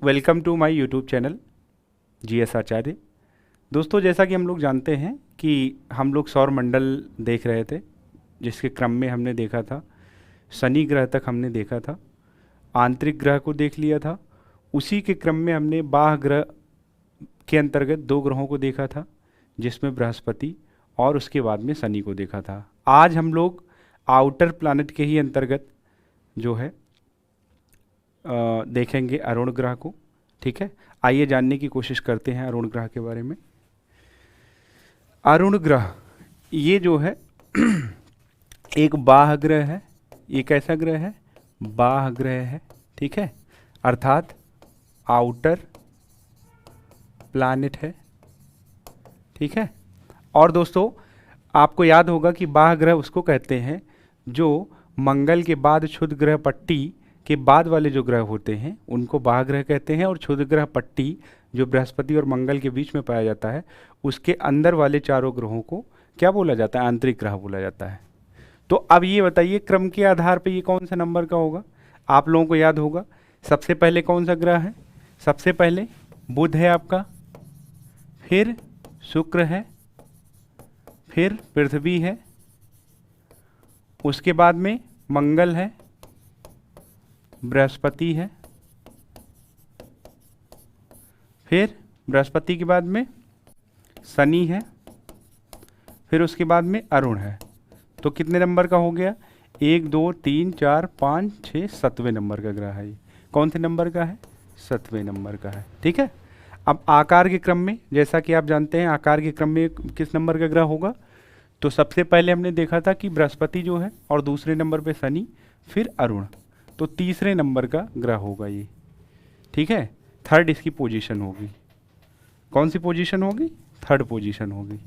Welcome to my YouTube channel GS Acharya. दोस्तों, जैसा कि हम लोग जानते हैं कि हम लोग सौर मंडल देख रहे थे, जिसके क्रम में हमने देखा था शनि ग्रह तक हमने देखा था, आंतरिक ग्रह को देख लिया था। उसी के क्रम में हमने बाह्य ग्रह के अंतर्गत दो ग्रहों को देखा था, जिसमें बृहस्पति और उसके बाद में शनि को देखा था। आज हम लोग आउटर प्लैनेट के ही अंतर्गत जो है देखेंगे अरुण ग्रह को। ठीक है, आइए जानने की कोशिश करते हैं अरुण ग्रह के बारे में। अरुण ग्रह ये जो है एक बाह्य ग्रह है। ये कैसा ग्रह है? बाह्य ग्रह है। ठीक है, अर्थात आउटर प्लैनेट है। ठीक है, और दोस्तों आपको याद होगा कि बाह्य ग्रह उसको कहते हैं जो मंगल के बाद क्षुद्र ग्रह पट्टी के बाद वाले जो ग्रह होते हैं उनको बाह्य ग्रह कहते हैं, और क्षुद्र ग्रह पट्टी जो बृहस्पति और मंगल के बीच में पाया जाता है उसके अंदर वाले चारों ग्रहों को क्या बोला जाता है? आंतरिक ग्रह बोला जाता है। तो अब ये बताइए क्रम के आधार पर ये कौन सा नंबर का होगा? आप लोगों को याद होगा सबसे पहले कौन सा ग्रह है? सबसे पहले बुध है आपका, फिर शुक्र है, फिर पृथ्वी है, उसके बाद में मंगल है, बृहस्पति है, फिर बृहस्पति के बाद में शनि है, फिर उसके बाद में अरुण है। तो कितने नंबर का हो गया? 1 2 3 4 5 6 7वें नंबर का ग्रह है। ये कौन से नंबर का है? 7वें नंबर का है। ठीक है, अब आकार के क्रम में, जैसा कि आप जानते हैं आकार के क्रम में किस नंबर का ग्रह होगा? तो सबसे पहले हमने देखा था कि बृहस्पति जो है, और दूसरे नंबर पे शनि, फिर अरुण। तो तीसरे नंबर का ग्रह होगा ये। ठीक है, थर्ड इसकी पोजीशन होगी। कौन सी पोजीशन होगी? थर्ड पोजीशन होगी।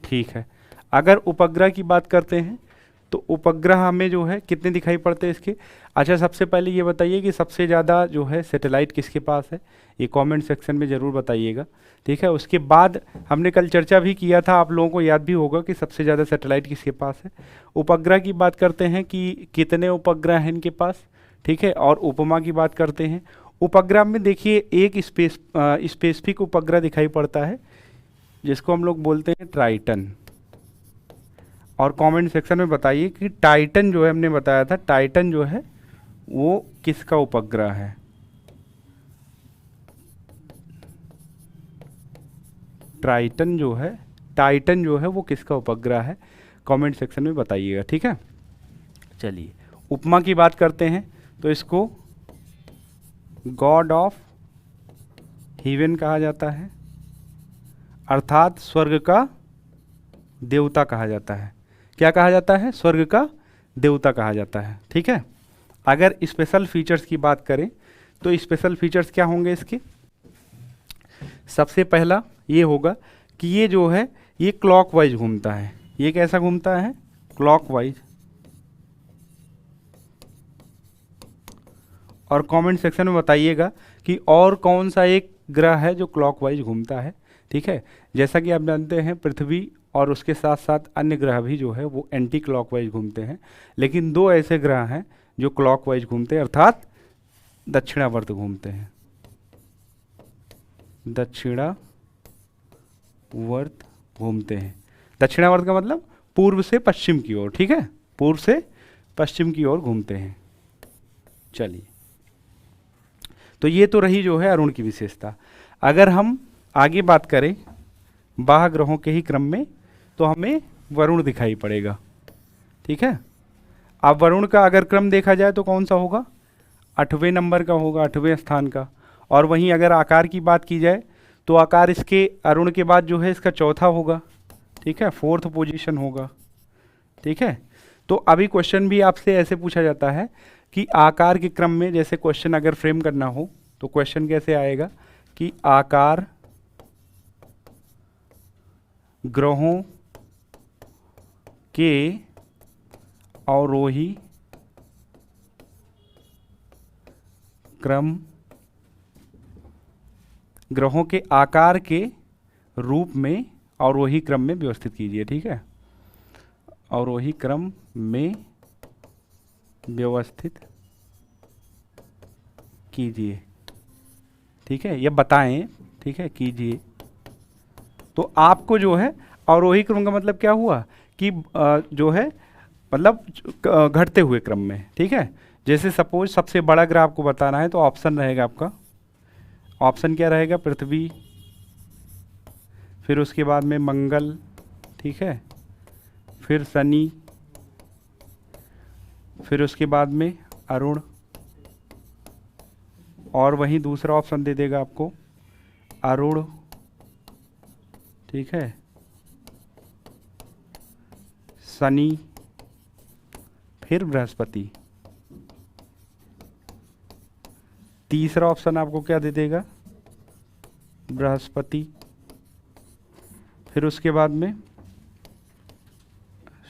ठीक है, अगर उपग्रह की बात करते हैं तो उपग्रह हमें जो है कितने दिखाई पड़ते हैं इसके? अच्छा, सबसे पहले ये बताइए कि सबसे ज़्यादा जो है सैटेलाइट किसके पास है? ये कमेंट सेक्शन में ज़रूर बताइएगा। ठीक है, उसके बाद हमने कल चर्चा भी किया था, आप लोगों को याद भी होगा कि सबसे ज़्यादा सैटेलाइट किसके पास है। उपग्रह की बात करते हैं कि कितने उपग्रह हैं इनके पास। ठीक है, और उपमा की बात करते हैं। उपग्रह में देखिए एक स्पेसिफिक उपग्रह दिखाई पड़ता है जिसको हम लोग बोलते हैं ट्राइटन। और कमेंट सेक्शन में बताइए कि टाइटन जो है, हमने बताया था टाइटन जो है वो किसका उपग्रह है? टाइटन जो है वो किसका उपग्रह है? कमेंट सेक्शन में बताइएगा। ठीक है, चलिए उपमा की बात करते हैं तो इसको गॉड ऑफ हेवन कहा जाता है, अर्थात स्वर्ग का देवता कहा जाता है। क्या कहा जाता है? स्वर्ग का देवता कहा जाता है। ठीक है, अगर स्पेशल फीचर्स की बात करें तो स्पेशल फीचर्स क्या होंगे इसके? सबसे पहला ये होगा कि ये जो है ये क्लॉकवाइज घूमता है। ये कैसा घूमता है? क्लॉकवाइज। और कमेंट सेक्शन में बताइएगा कि और कौन सा एक ग्रह है जो क्लॉकवाइज घूमता है। ठीक है, जैसा कि आप जानते हैं पृथ्वी और उसके साथ साथ अन्य ग्रह भी जो है वो एंटी क्लॉकवाइज घूमते हैं, लेकिन दो ऐसे ग्रह हैं जो क्लॉकवाइज घूमते हैं, अर्थात दक्षिणावर्त घूमते हैं। दक्षिणावर्त घूमते हैं। दक्षिणावर्त का मतलब पूर्व से पश्चिम की ओर। ठीक है, पूर्व से पश्चिम की ओर घूमते हैं। चलिए, तो ये तो रही जो है अरुण की विशेषता। अगर हम आगे बात करें बाह्य ग्रहों के ही क्रम में तो हमें वरुण दिखाई पड़ेगा। ठीक है, अब वरुण का अगर क्रम देखा जाए तो कौन सा होगा? 8वें नंबर का होगा, 8वें स्थान का। और वहीं अगर आकार की बात की जाए तो आकार इसके अरुण के बाद जो है इसका चौथा होगा। ठीक है, 4th पोजीशन होगा। ठीक है, तो अभी क्वेश्चन भी आपसे ऐसे पूछा जाता है कि आकार के क्रम में, जैसे क्वेश्चन अगर फ्रेम करना हो तो क्वेश्चन कैसे आएगा कि आकार ग्रहों के अवरोही क्रम, ग्रहों के आकार के रूप में अवरोही क्रम में व्यवस्थित कीजिए। ठीक है, अवरोही क्रम में व्यवस्थित कीजिए, ठीक है, या बताएं, ठीक है, कीजिए। तो आपको जो है अवरोही क्रम का मतलब क्या हुआ कि जो है मतलब घटते हुए क्रम में, ठीक है। जैसे सपोज सबसे बड़ा ग्रह आपको बताना है तो ऑप्शन रहेगा आपका, ऑप्शन क्या रहेगा, पृथ्वी, फिर उसके बाद में मंगल, ठीक है, फिर शनि, फिर उसके बाद में अरुण, और वहीं दूसरा ऑप्शन दे देगा आपको अरुण, ठीक है, शनि, फिर बृहस्पति। तीसरा ऑप्शन आपको क्या दे देगा, बृहस्पति, फिर उसके बाद में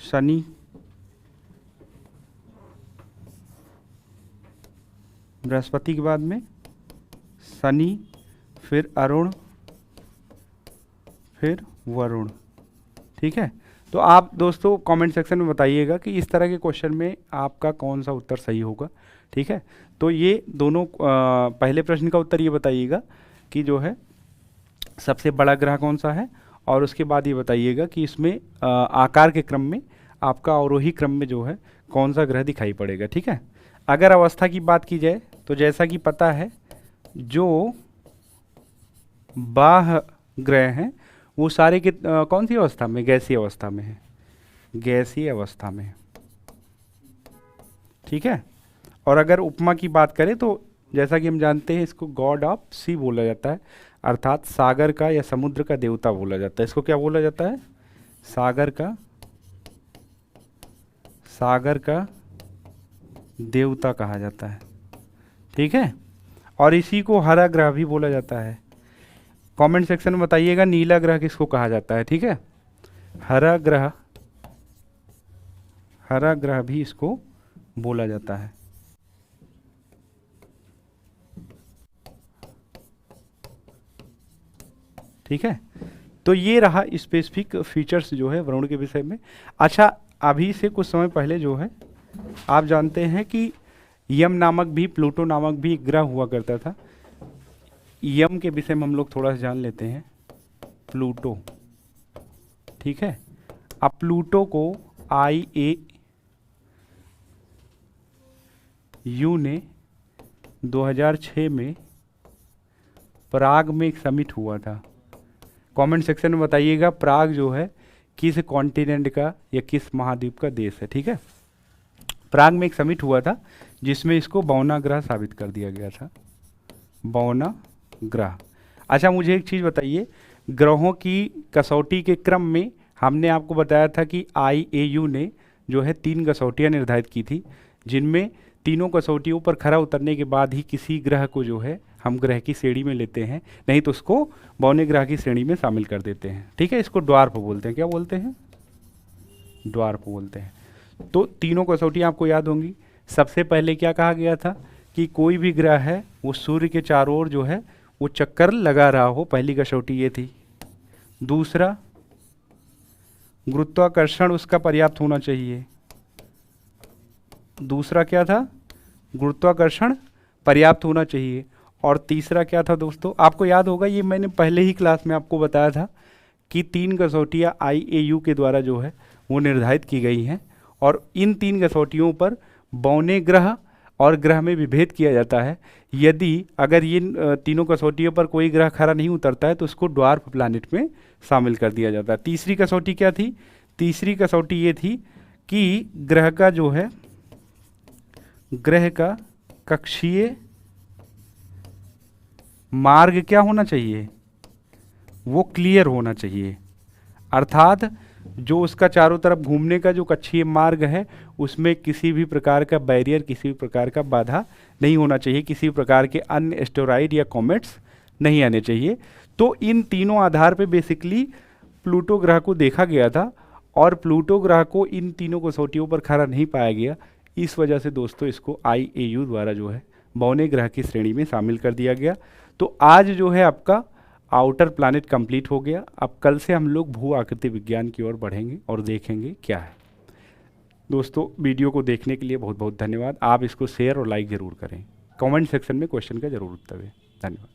शनि, बृहस्पति के बाद में शनि, फिर अरुण, फिर वरुण, ठीक है। तो आप दोस्तों कमेंट सेक्शन में बताइएगा कि इस तरह के क्वेश्चन में आपका कौन सा उत्तर सही होगा, ठीक है। तो ये दोनों पहले प्रश्न का उत्तर ये बताइएगा कि जो है सबसे बड़ा ग्रह कौन सा है, और उसके बाद ये बताइएगा कि इसमें आकार के क्रम में आपका अवरोही क्रम में जो है कौन सा ग्रह दिखाई पड़ेगा, ठीक है। अगर अवस्था की बात की जाए तो जैसा कि पता है जो बाह्य ग्रह हैं वो सारे कौन सी अवस्था में, गैसीय अवस्था में है, गैसीय अवस्था में, ठीक है। और अगर उपमा की बात करें तो जैसा कि हम जानते हैं इसको गॉड ऑफ सी बोला जाता है, अर्थात सागर का या समुद्र का देवता बोला जाता है। इसको क्या बोला जाता है, सागर का देवता कहा जाता है, ठीक है। और इसी को हरा ग्रह भी बोला जाता है। कमेंट सेक्शन में बताइएगा नीला ग्रह किसको कहा जाता है, ठीक है। हरा ग्रह भी इसको बोला जाता है। ठीक है, तो ये रहा स्पेसिफिक फीचर्स जो है वरुण के विषय में। अच्छा, अभी से कुछ समय पहले जो है आप जानते हैं कि यम नामक भी, प्लूटो नामक भी एक ग्रह हुआ करता था। यम के विषय में हम लोग थोड़ा सा जान लेते हैं, प्लूटो, ठीक है। अब प्लूटो को IAU ने 2006 में प्राग में एक समिट हुआ था। कमेंट सेक्शन में बताइएगा प्राग जो है किस कॉन्टिनेंट का या किस महाद्वीप का देश है, ठीक है। प्राग में एक समिट हुआ था जिसमें इसको बौना ग्रह साबित कर दिया गया था, बौना ग्रह। अच्छा, मुझे एक चीज़ बताइए, ग्रहों की कसौटी के क्रम में हमने आपको बताया था कि IAU ने जो है 3 कसौटियाँ निर्धारित की थी, जिनमें तीनों कसौटियों पर खरा उतरने के बाद ही किसी ग्रह को जो है हम ग्रह की श्रेणी में लेते हैं, नहीं तो उसको बौने ग्रह की श्रेणी में शामिल कर देते हैं, ठीक है। इसको ड्वार्फ बोलते हैं, क्या बोलते हैं, ड्वार्फ बोलते हैं। तो तीनों कसौटियाँ आपको याद होंगी। सबसे पहले क्या कहा गया था कि कोई भी ग्रह है वो सूर्य के चारों ओर जो है वो चक्कर लगा रहा हो, पहली कसौटी ये थी। दूसरा, गुरुत्वाकर्षण उसका पर्याप्त होना चाहिए। दूसरा क्या था, गुरुत्वाकर्षण पर्याप्त होना चाहिए। और तीसरा क्या था दोस्तों, आपको याद होगा, ये मैंने पहले ही क्लास में आपको बताया था कि 3 कसौटियाँ IAU के द्वारा जो है वो निर्धारित की गई हैं, और इन 3 कसौटियों पर बौने ग्रह और ग्रह में विभेद किया जाता है। यदि अगर ये तीनों कसौटियों पर कोई ग्रह खरा नहीं उतरता है तो उसको ड्वार्फ प्लैनेट में शामिल कर दिया जाता है। तीसरी कसौटी क्या थी, तीसरी कसौटी ये थी कि ग्रह का जो है, ग्रह का कक्षीय मार्ग क्या होना चाहिए, वो क्लियर होना चाहिए, अर्थात जो उसका चारों तरफ घूमने का जो कक्षीय मार्ग है उसमें किसी भी प्रकार का बैरियर, किसी भी प्रकार का बाधा नहीं होना चाहिए, किसी प्रकार के अन्य एस्टेरॉइड या कॉमेट्स नहीं आने चाहिए। तो इन तीनों आधार पे बेसिकली प्लूटो ग्रह को देखा गया था, और प्लूटो ग्रह को इन तीनों कसौटियों पर खरा नहीं पाया गया। इस वजह से दोस्तों इसको IAU द्वारा जो है बौने ग्रह की श्रेणी में शामिल कर दिया गया। तो आज जो है आपका आउटर प्लैनेट कंप्लीट हो गया। अब कल से हम लोग भू आकृति विज्ञान की ओर बढ़ेंगे और देखेंगे क्या है। दोस्तों वीडियो को देखने के लिए बहुत बहुत धन्यवाद। आप इसको शेयर और लाइक ज़रूर करें। कमेंट सेक्शन में क्वेश्चन का ज़रूर उत्तर दें। धन्यवाद।